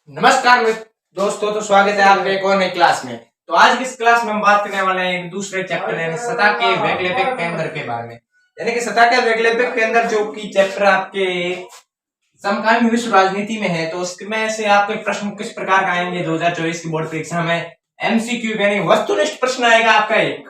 नमस्कार दोस्तों, तो स्वागत है आपके एक और नई क्लास में। तो आज की इस क्लास में हम बात करने वाले हैं एक दूसरे चैप्टर यानी सतह के वैकल्पिक केंद्र के बारे में। यानी कि सतह के वैकल्पिक केंद्र जो कि चैप्टर आपके समकालीन विश्व राजनीति में है, तो उसमें से आपके प्रश्न किस प्रकार का आएंगे 2024 की बोर्ड परीक्षा में। एमसीक्यू यानी वस्तुनिष्ठ प्रश्न आएगा आपका एक,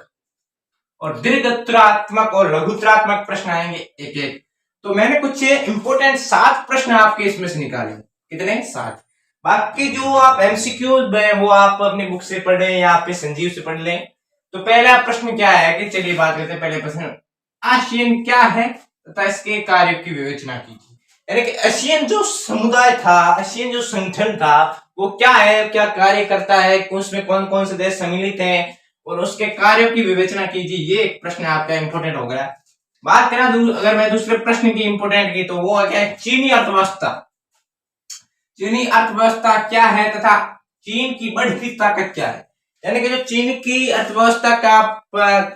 और दीर्घोत्तरात्मक और लघुत्तरात्मक प्रश्न आएंगे एक एक। तो मैंने कुछ इंपोर्टेंट 7 प्रश्न आपके इसमें से निकाले। कितने? 7। बाकी जो आप एमसीक्यू वो आप अपनी बुक से पढ़ लें या आप संजीव से पढ़ लें। तो पहला प्रश्न क्या है कि चलिए बात करते हैं पहले प्रश्न। आशियन क्या है तथा इसके कार्य की विवेचना कीजिए। यानी कि एशियन जो समुदाय था, एशियन जो संगठन था, वो क्या है, क्या कार्य करता है, उसमें कौन कौन से देश सम्मिलित हैं और उसके कार्यों की विवेचना कीजिए। ये एक प्रश्न आपका इंपोर्टेंट हो गया। बात करें अगर मैं दूसरे प्रश्न की इंपोर्टेंट की, तो वो क्या है, चीनी अर्थव्यवस्था। चीनी अर्थव्यवस्था क्या है तथा चीन की बढ़ती ताकत क्या है। यानी कि जो चीन की अर्थव्यवस्था का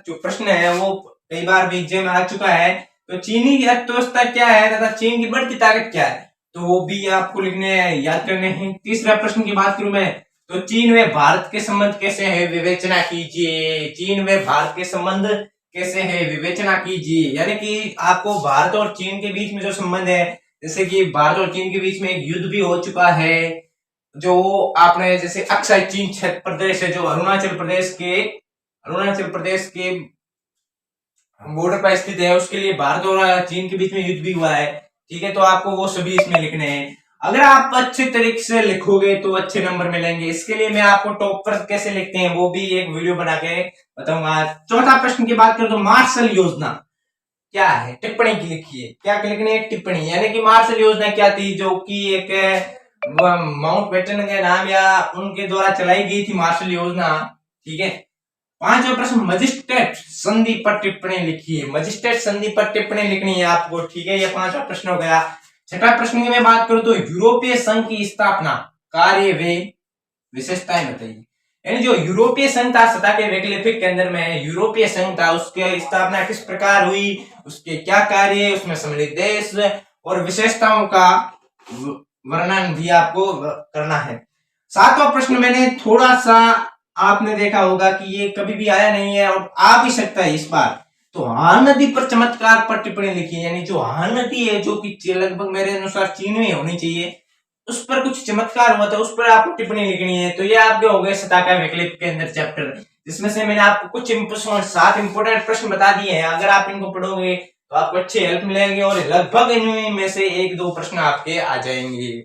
जो प्रश्न है वो कई बार भी एग्जाम में आ चुका है। तो चीनी की अर्थव्यवस्था क्या है तथा चीन की बढ़ती ताकत क्या है, तो वो भी आपको लिखने याद करने हैं। तीसरा प्रश्न की बात करूं मैं, तो चीन में भारत के संबंध कैसे है, विवेचना कीजिए। चीन में भारत के संबंध कैसे है, विवेचना कीजिए। यानी कि आपको भारत और चीन के बीच में जो संबंध है, जैसे कि भारत और चीन के बीच में एक युद्ध भी हो चुका है, जो आपने जैसे अक्साई चीन क्षेत्र प्रदेश है, जो अरुणाचल प्रदेश के बॉर्डर पर स्थित है, उसके लिए भारत और चीन के बीच में युद्ध भी हुआ है। ठीक है, तो आपको वो सभी इसमें लिखने हैं। अगर आप अच्छे तरीके से लिखोगे तो अच्छे नंबर मिलेंगे। इसके लिए मैं आपको टॉप पर कैसे लिखते हैं वो भी एक वीडियो बना के बताऊंगा। चौथा प्रश्न की बात करें तो मार्शल योजना क्या है, टिप्पणी की लिखिए। क्या लिखनी है? टिप्पणी। यानी कि मार्शल योजना क्या थी, जो कि एक माउंटबेटन के नाम या उनके द्वारा चलाई गई थी मार्शल योजना। ठीक है। पांचवा प्रश्न, मजिस्ट्रेट संधि पर टिप्पणी लिखिए। मजिस्ट्रेट संधि पर टिप्पणी लिखनी है आपको। ठीक है, ये पांचवा प्रश्न हो गया। छठा प्रश्न की मैं बात करूं तो यूरोपीय संघ की स्थापना, कार्य व विशेषताएं बताइए। यानी जो यूरोपीय संघ था सतह के वैकल्पिक केंद्र में यूरोपीय संघ था, उसकी स्थापना किस प्रकार हुई, उसके क्या कार्य, उसमें सम्मिलित देश और विशेषताओं का वर्णन भी आपको करना है। सातवां प्रश्न मैंने थोड़ा सा, आपने देखा होगा कि ये कभी भी आया नहीं है और आ भी सकता है इस बार। तो हान नदी पर चमत्कार पर टिप्पणी लिखी। यानी जो हान नदी है, जो कि लगभग मेरे अनुसार चीन में होनी चाहिए, उस पर कुछ चमत्कार हुआ था, उस पर आपको टिप्पणी लिखनी है। तो ये आपके हो गए सतह का वैकल्पिक के अंदर चैप्टर, जिसमें से मैंने आपको कुछ 7 इंपोर्टेंट प्रश्न बता दिए हैं। अगर आप इनको पढ़ोगे तो आपको अच्छी हेल्प मिलेंगे और लगभग इनमें से 1-2 प्रश्न आपके आ जाएंगे।